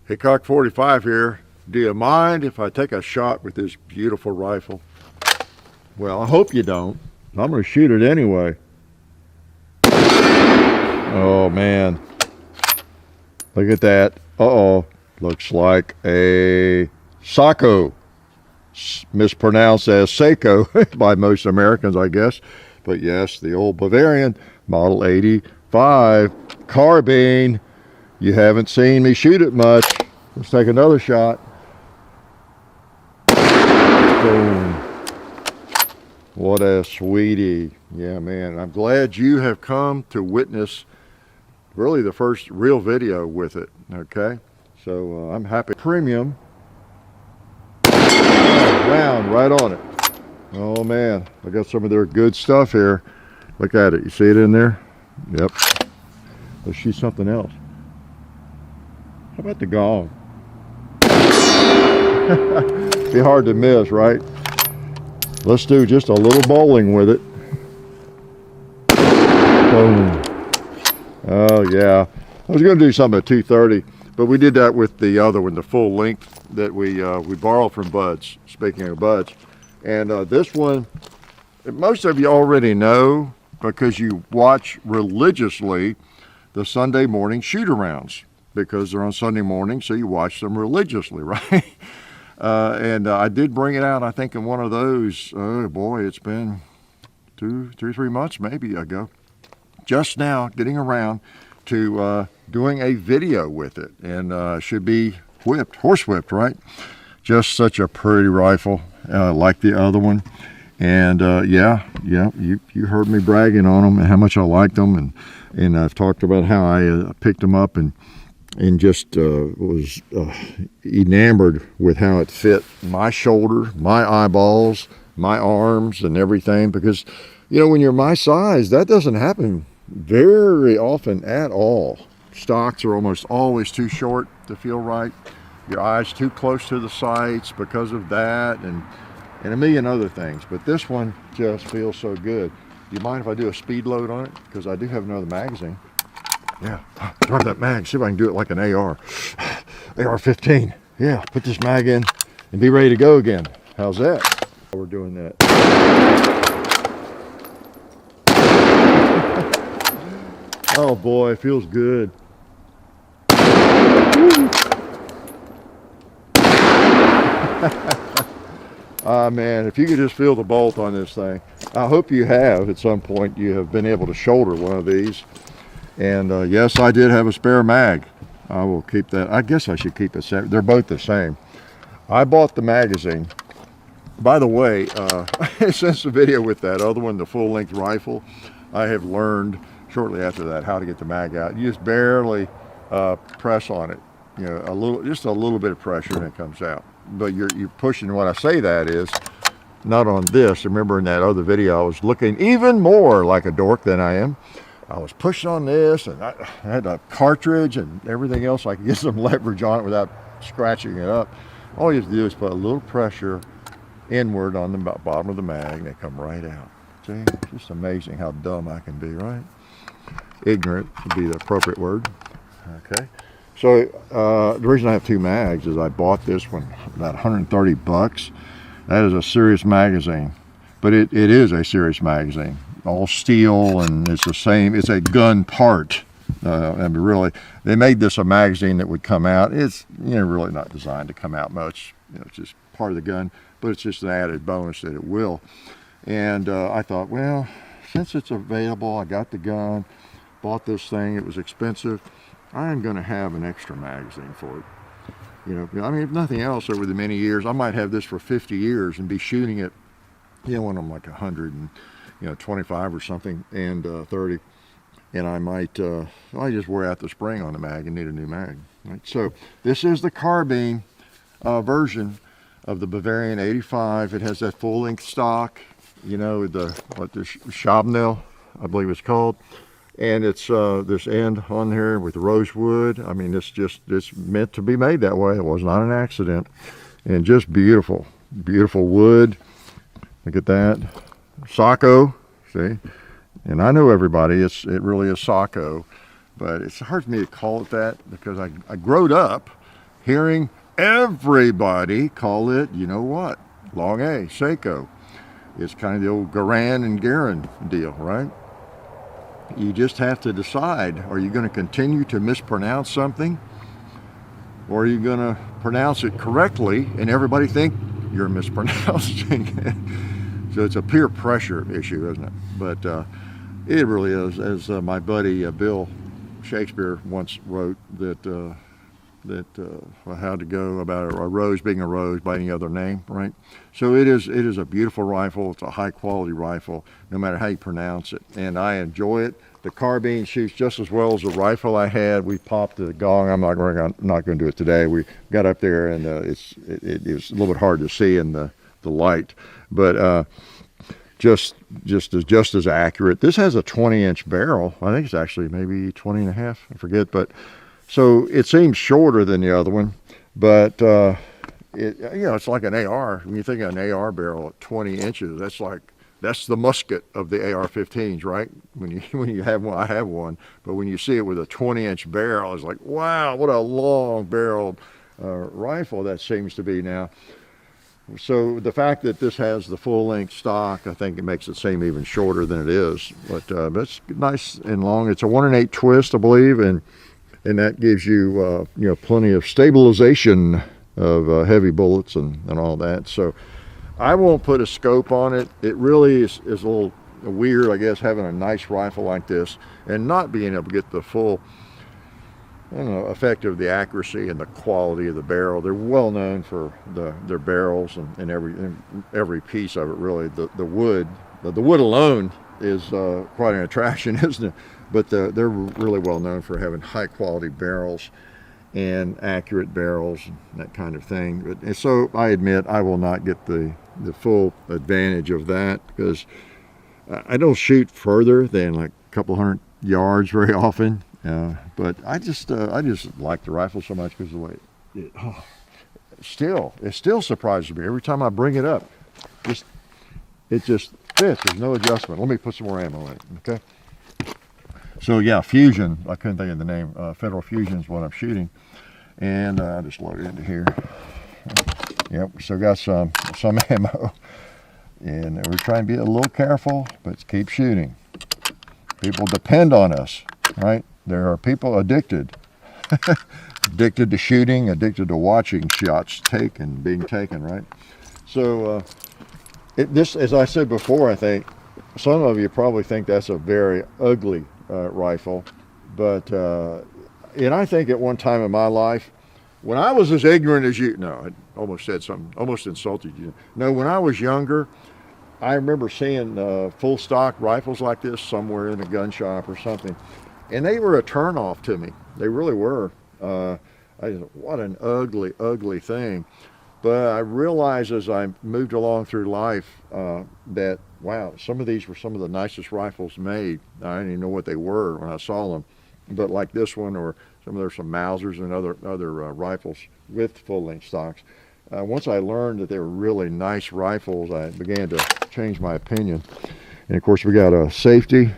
Hey, Cock 45 here. Do you mind if I take a shot with this beautiful rifle? Well, I hope you don't. I'm going to shoot it anyway. Oh, man. Look at that. Uh-oh. Looks like a Sako. Mispronounced as Sako by most Americans, I guess. But yes, the old Bavarian Model 85 carbine. You haven't seen me shoot it much. Let's take another shot. Boom. What a sweetie. Yeah, man. I'm glad you have come to witness really the first real video with it. Okay. So I'm happy. Premium. Round right on it. Oh, man. I got some of their good stuff here. Look at it. You see it in there? Yep. Let's shoot something else. How about the gong? Be hard to miss, right? Let's do just a little bowling with it. Boom. Oh, yeah. I was going to do something at 230, but we did that with the other one, the full length that we borrowed from Buds, speaking of Buds. And this one, most of you already know because you watch religiously the Sunday morning shoot-arounds, because they're on Sunday morning, so you watch them religiously, right? And I did bring it out, I think, in one of those. Oh boy, it's been 2, 3 months maybe ago. Just now getting around to doing a video with it, and should be whipped, horse whipped, right? Just such a pretty rifle, like the other one. And yeah, you heard me bragging on them and how much I liked them, and I've talked about how I picked them up and just was enamored with how it fit my shoulder, my eyeballs, my arms, and everything. Because, you know, when you're my size, that doesn't happen very often at all. Stocks are almost always too short to feel right. Your eyes too close to the sights because of that, and a million other things. But this one just feels so good. Do you mind if I do a speed load on it? Because I do have another magazine. Yeah, grab that mag, see if I can do it like an AR. AR-15. Yeah, put this mag in and be ready to go again. How's that? We're doing that. Oh boy, it feels good. Ah, man, if you could just feel the bolt on this thing. I hope you have at some point. You have been able to shoulder one of these. And yes, I did have a spare mag. I will keep that. I guess I should keep it separate. They're both the same. I bought the magazine. By the way, since the video with that other one, the full-length rifle, I have learned shortly after that how to get the mag out. You just barely press on it. You know, just a little bit of pressure and it comes out. But you're pushing. When I say that is not on this. Remember in that other video, I was looking even more like a dork than I am. I was pushing on this, and I had a cartridge and everything else. I could get some leverage on it without scratching it up. All you have to do is put a little pressure inward on the bottom of the mag, and they come right out. See, it's just amazing how dumb I can be, right? Ignorant would be the appropriate word. Okay. So the reason I have 2 mags is I bought this one about 130 bucks. That is a serious magazine, but it is a serious magazine. All steel, and it's the same. It's a gun part. And really, they made this a magazine that would come out. It's, you know, really not designed to come out much. You know, it's just part of the gun, but it's just an added bonus that it will. And I thought, well, since it's available, I got the gun, bought this thing. It was expensive. I am going to have an extra magazine for it. You know, I mean, if nothing else, over the many years, I might have this for 50 years and be shooting it, you know, when I'm like 100 and, you know, 25 or something, and 30, and I might I just wear out the spring on the mag and need a new mag. Right? So this is the carbine version of the Bavarian 85. It has that full-length stock, you know, the Schabnell, I believe it's called, and it's this end on here with rosewood. I mean, it's meant to be made that way. It was not an accident, and just beautiful wood. Look at that. Sako, see, and I know everybody, it really is Sako, but it's hard for me to call it that because I growed up hearing everybody call it, you know what, long A, Sako. It's kind of the old Garan and Garin deal, right? You just have to decide, are you going to continue to mispronounce something, or are you going to pronounce it correctly and everybody think you're mispronouncing it? So it's a peer pressure issue, isn't it? But it really is, as my buddy Bill Shakespeare once wrote, that how to go about a rose being a rose by any other name, right? So it is a beautiful rifle. It's a high quality rifle, no matter how you pronounce it, and I enjoy it. The carbine shoots just as well as the rifle I had. We popped the gong. I'm not going to do it today. We got up there, and it was a little bit hard to see in the light, but just as accurate. This has a 20-inch barrel. I think it's actually maybe 20 and a half. I forget, but so it seems shorter than the other one, but it's like an AR. When you think of an AR barrel at 20 inches, that's the musket of the AR-15s, right? When you have one, I have one, but when you see it with a 20-inch barrel, it's like, wow, what a long barreled rifle that seems to be now. So the fact that this has the full-length stock, I think it makes it seem even shorter than it is. But it's nice and long. It's a 1 1/8 twist, I believe, and that gives you plenty of stabilization of heavy bullets and all that. So I won't put a scope on it. It really is a little weird, I guess, having a nice rifle like this and not being able to get the full, effect of the accuracy and the quality of the barrel. They're well known for their barrels and every piece of it, really. The wood alone is quite an attraction, isn't it? But they're really well known for having high quality barrels and accurate barrels and that kind of thing. And so I admit I will not get the full advantage of that, because I don't shoot further than like a couple hundred yards very often. But I just like the rifle so much because of the way it still surprises me every time I bring it up. It just fits. There's no adjustment. Let me put some more ammo in it. Okay. So yeah, Fusion. I couldn't think of the name. Federal Fusion is what I'm shooting, and I just loaded it into here. Yep. So got some ammo, and we're trying to be a little careful, but keep shooting. People depend on us, right? There are people addicted to shooting, addicted to watching shots being taken, right? So this, as I said before, I think some of you probably think that's a very ugly rifle, but and I think at one time in my life, when I was as ignorant as you, no, I almost said something, almost insulted you. No, when I was younger, I remember seeing full stock rifles like this somewhere in a gun shop or something. And they were a turnoff to me. They really were. What an ugly, ugly thing. But I realized as I moved along through life that, wow, some of these were some of the nicest rifles made. I didn't even know what they were when I saw them. But like this one, or there's some Mausers and other rifles with full-length stocks. Once I learned that they were really nice rifles, I began to change my opinion. And of course, we got a safety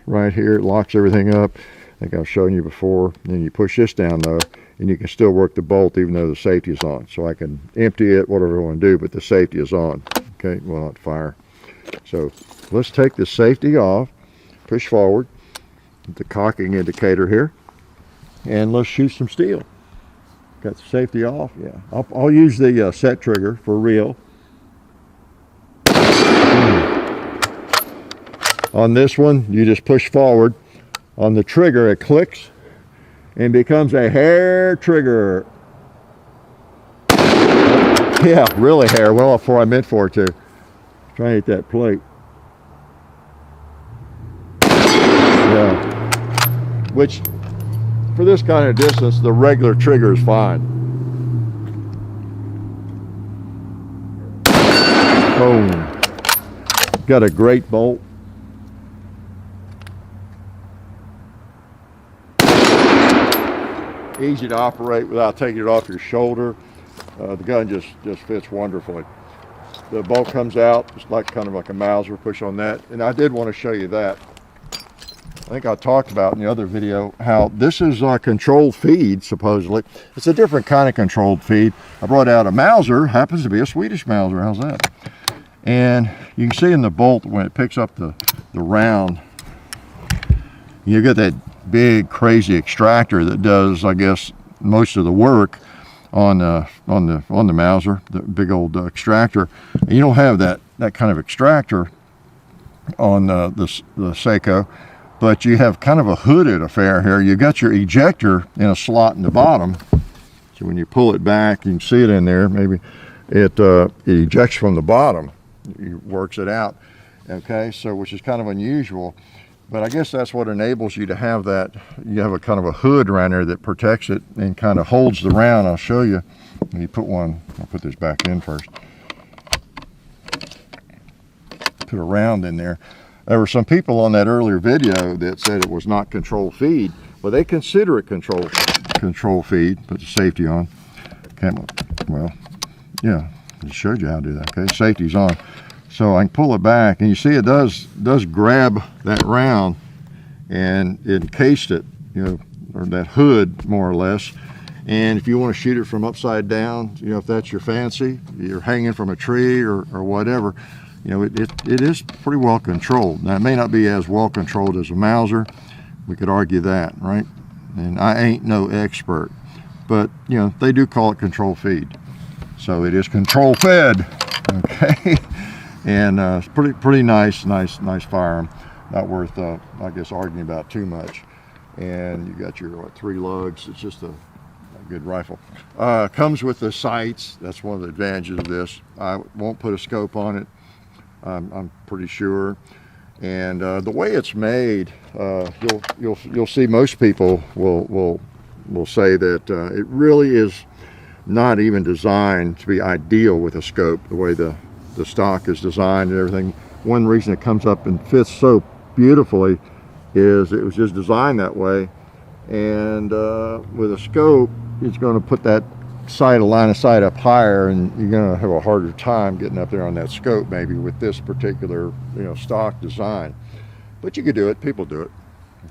right here. It locks everything up. I think I've shown you before. And then you push this down though, and you can still work the bolt even though the safety is on. So I can empty it, whatever I want to do, but the safety is on. Okay, will not fire. So let's take the safety off, push forward, the cocking indicator here, and let's shoot some steel. Got the safety off. Yeah, I'll use the set trigger for real. On this one, you just push forward. On the trigger, it clicks and becomes a hair trigger. Yeah, really hair. Well, before I meant for it to. Try to hit that plate. Yeah. Which, for this kind of distance, the regular trigger is fine. Boom. Got a great bolt. Easy to operate without taking it off your shoulder. The gun just fits wonderfully. The bolt comes out, it's kind of like a Mauser. Push on that, and I did want to show you that. I think I talked about in the other video how this is a controlled feed, supposedly. It's a different kind of controlled feed. I brought out a Mauser, happens to be a Swedish Mauser, how's that? And you can see in the bolt when it picks up the round, you get that big crazy extractor that does, I guess, most of the work on the Mauser, the big old extractor. And you don't have that kind of extractor on the Sako, but you have kind of a hooded affair here. You got your ejector in a slot in the bottom, so when you pull it back, you can see it in there. Maybe it ejects from the bottom. It works it out. Okay, so which is kind of unusual. But I guess that's what enables you to have that. You have a kind of a hood around there that protects it and kind of holds the round. I'll show you. You put one, I'll put this back in first. Put a round in there. There were some people on that earlier video that said it was not control feed. Well, they consider it control feed. Put the safety on. Well, yeah, I showed you how to do that. Okay, safety's on. So I can pull it back, and you see it does grab that round and it encased it, you know, or that hood more or less. And if you want to shoot it from upside down, you know, if that's your fancy, you're hanging from a tree or whatever, you know, it is pretty well controlled. Now it may not be as well controlled as a Mauser. We could argue that, right? And I ain't no expert, but you know, they do call it control feed. So it is control fed, okay? And it's pretty nice firearm. Not worth, I guess, arguing about too much. And you got your 3 lugs. It's just a good rifle. Comes with the sights. That's one of the advantages of this. I won't put a scope on it. I'm pretty sure. And the way it's made, you'll see most people will say that it really is not even designed to be ideal with a scope. The way the stock is designed and everything. One reason it comes up and fits so beautifully is it was just designed that way. And with a scope, it's going to put that line of sight up higher, and you're going to have a harder time getting up there on that scope maybe with this particular, you know, stock design. But you could do it. People do it.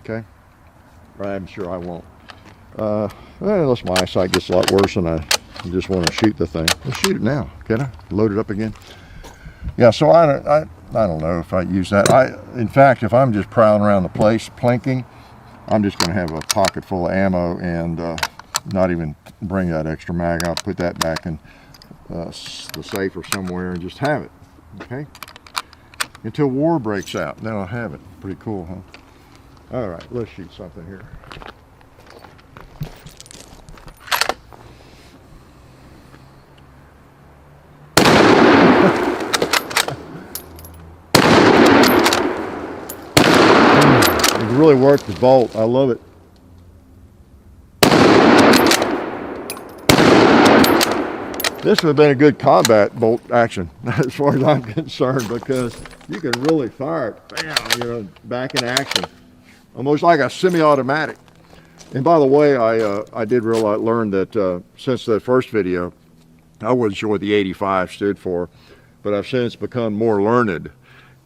Okay. I'm sure I won't. Unless my eyesight gets a lot worse and I just want to shoot the thing. Let's shoot it now. Can I load it up again? Yeah, so I don't know if I use that. In fact, if I'm just prowling around the place plinking, I'm just going to have a pocket full of ammo and not even bring that extra mag. I'll put that back in the safe or somewhere and just have it, okay? Until war breaks out, then I'll have it. Pretty cool, huh? All right, let's shoot something here. Really work the bolt. I love it. This would have been a good combat bolt action as far as I'm concerned, because you can really fire it, bam, you know, back in action, almost like a semi-automatic. And by the way, I did learn that since the first video, I wasn't sure what the 85 stood for, but I've since become more learned.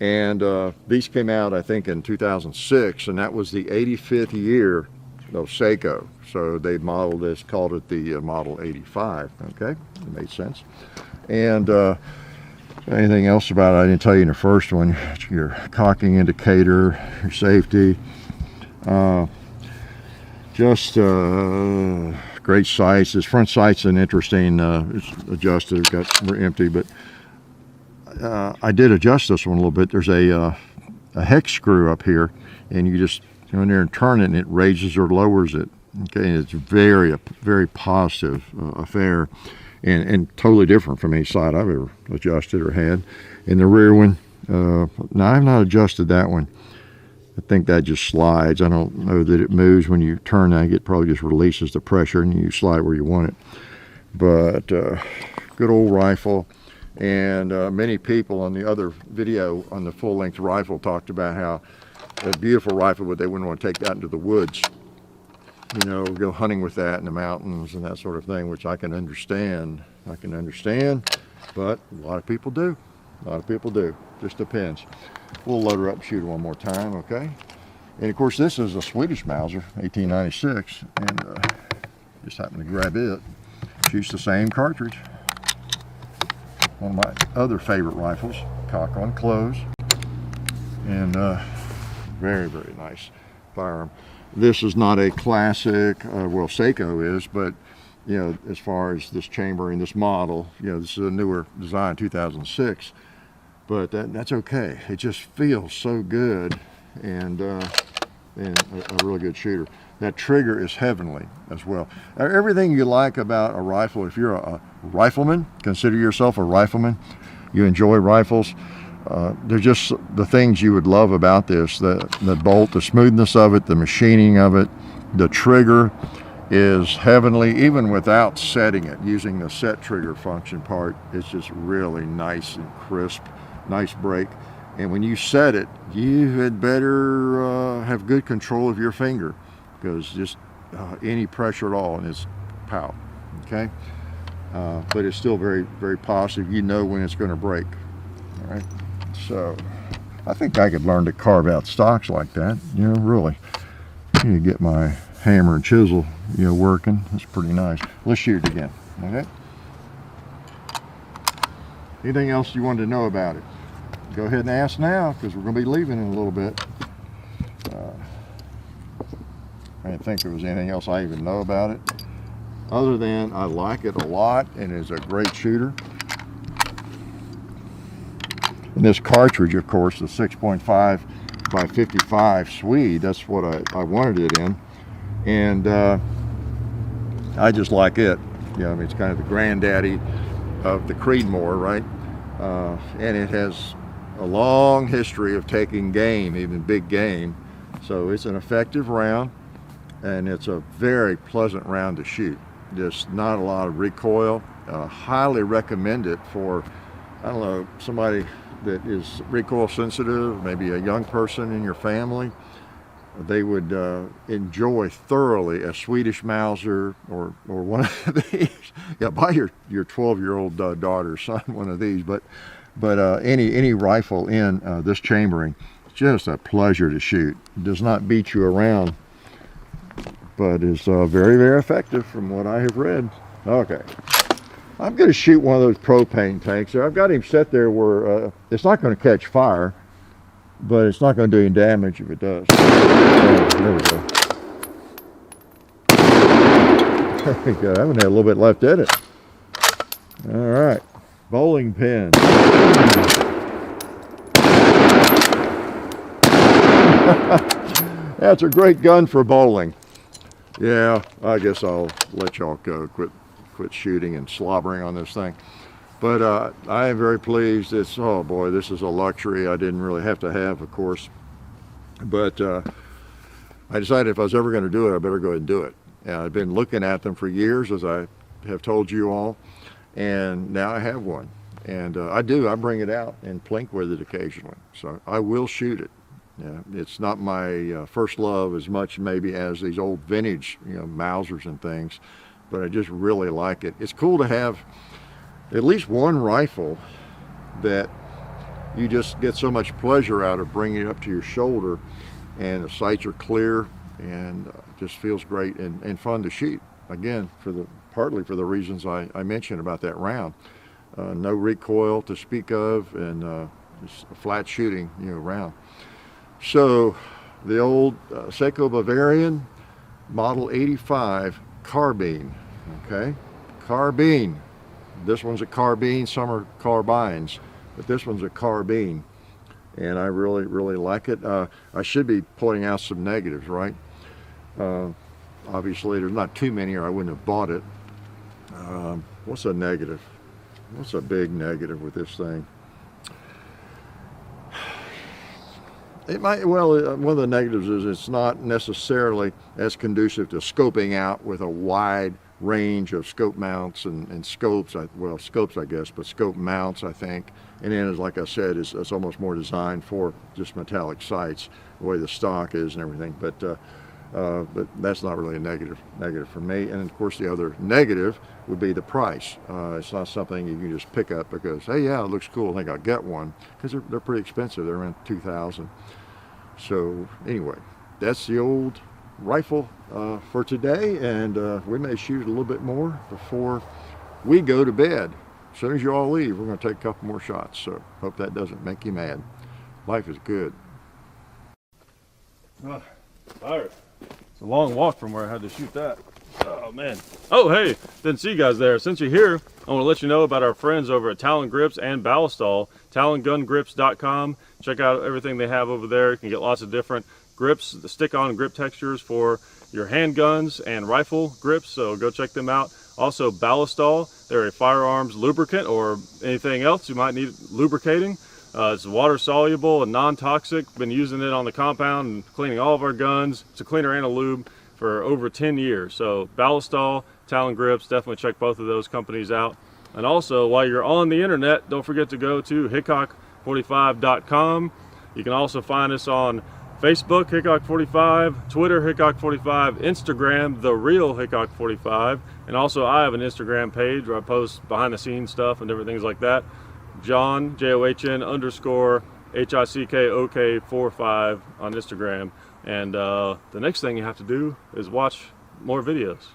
And these came out, I think, in 2006, and that was the 85th year of Sako. So they modeled this, called it the Model 85. Okay, it made sense. And anything else about it? I didn't tell you in the first one. Your cocking indicator, your safety, just great sights. This front sight's an interesting. It's adjusted, we're empty, but. I did adjust this one a little bit. There's a hex screw up here, and you just go in there and turn it, and it raises or lowers it. Okay, and it's a very positive affair, and totally different from any side I've ever adjusted or had. In the rear one, now I've not adjusted that one. I think that just slides. I don't know that it moves when you turn that. It probably just releases the pressure, and you slide where you want it. But good old rifle. And many people on the other video on the full-length rifle talked about how a beautiful rifle, but they wouldn't want to take that into the woods. You know, go hunting with that in the mountains and that sort of thing, which I can understand. But a lot of people do. Just depends. We'll load her up and shoot her one more time, okay? And of course, this is a Swedish Mauser, 1896, and just happened to grab it. Shoots the same cartridge. One of my other favorite rifles, cock on close, and very, very nice firearm. This is not a classic, well, Sako is, but you know, as far as this chambering, this model, you know, this is a newer design, 2006, but that's okay. It just feels so good, and a really good shooter. That trigger is heavenly as well. Everything you like about a rifle, if you're a rifleman, consider yourself a rifleman, you enjoy rifles, they're just the things you would love about this. The bolt, the smoothness of it, the machining of it, the trigger is heavenly, even without setting it. Using the set trigger function part, it's just really nice and crisp, nice break. And when you set it, you had better have good control of your finger, because just any pressure at all and it's pow, okay? But it's still very, very positive. You know when it's going to break, all right? So I think I could learn to carve out stocks like that, you know, really. You know, get my hammer and chisel, you know, working. That's pretty nice. Let's shoot it again, okay? Anything else you wanted to know about it? Go ahead and ask now, because we're going to be leaving in a little bit. I didn't think there was anything else I even know about it, other than I like it a lot and is a great shooter. And this cartridge, of course, the 6.5 by 55 Swede, that's what I wanted it in. And I just like it. You know, I mean, it's kind of the granddaddy of the Creedmoor, right? And it has a long history of taking game, even big game. So it's an effective round, and it's a very pleasant round to shoot. Just not a lot of recoil. Highly recommend it for, I don't know, somebody that is recoil sensitive, maybe a young person in your family. They would enjoy thoroughly a Swedish Mauser or one of these. Yeah, buy your 12-year-old daughter or son one of these. But any rifle in this chambering, it's just a pleasure to shoot. It does not beat you around, but is very, very effective from what I have read. Okay, I'm going to shoot one of those propane tanks. I've got him set there where it's not going to catch fire, but it's not going to do any damage if it does. Oh, there we go. There we go. I haven't had a little bit left in it. All right, bowling pin. That's a great gun for bowling. Yeah, I guess I'll let y'all go. Quit shooting and slobbering on this thing. But I am very pleased. It's, oh boy, this is a luxury I didn't really have to have, of course. But I decided if I was ever going to do it, I better go ahead and do it. And I've been looking at them for years, as I have told you all, and now I have one. And I bring it out and plink with it occasionally. So I will shoot it. Yeah, it's not my first love as much maybe as these old vintage, you know, Mausers and things, but I just really like it. It's cool to have at least one rifle that you just get so much pleasure out of bringing it up to your shoulder, and the sights are clear, and just feels great and fun to shoot. Again, partly for the reasons I mentioned about that round. No recoil to speak of, and just a flat shooting, you know, round. So the old Sako Bavarian Model 85 carbine, okay? Carbine. This one's a carbine, some are carbines, but this one's a carbine. And I really, really like it. I should be pointing out some negatives, right? Obviously, there's not too many or I wouldn't have bought it. What's a negative? What's a big negative with this thing? It might, well, one of the negatives is it's not necessarily as conducive to scoping out with a wide range of scope mounts and scopes. Well, scopes, I guess, but scope mounts, I think. And then, like I said, it's almost more designed for just metallic sights, the way the stock is and everything. But that's not really a negative for me. And of course, the other negative would be the price. It's not something you can just pick up because, hey, yeah, it looks cool, I think I'll get one, because they're pretty expensive. They're around $2,000. So anyway, that's the old rifle for today, and we may shoot a little bit more before we go to bed. As soon as you all leave, we're going to take a couple more shots, so hope that doesn't make you mad. Life is good. Tired. It's a long walk from where I had to shoot that. Oh man. Oh hey, didn't see you guys there. Since you're here, I want to let you know about our friends over at Talon Grips and Ballistol. TalonGunGrips.com. Check out everything they have over there. You can get lots of different grips, the stick-on grip textures for your handguns and rifle grips, so go check them out. Also Ballistol, they're a firearms lubricant or anything else you might need lubricating. It's water soluble and non-toxic. Been using it on the compound and cleaning all of our guns. It's a cleaner and a lube for over 10 years. So Ballistol, Talon Grips, definitely check both of those companies out. And also, while you're on the internet, don't forget to go to hickok45.com. You can also find us on Facebook, Hickok45, Twitter, Hickok45, Instagram, The Real Hickok45, and also I have an Instagram page where I post behind the scenes stuff and different things like that. John, JOHN_HICKOK45 on Instagram. And the next thing you have to do is watch more videos.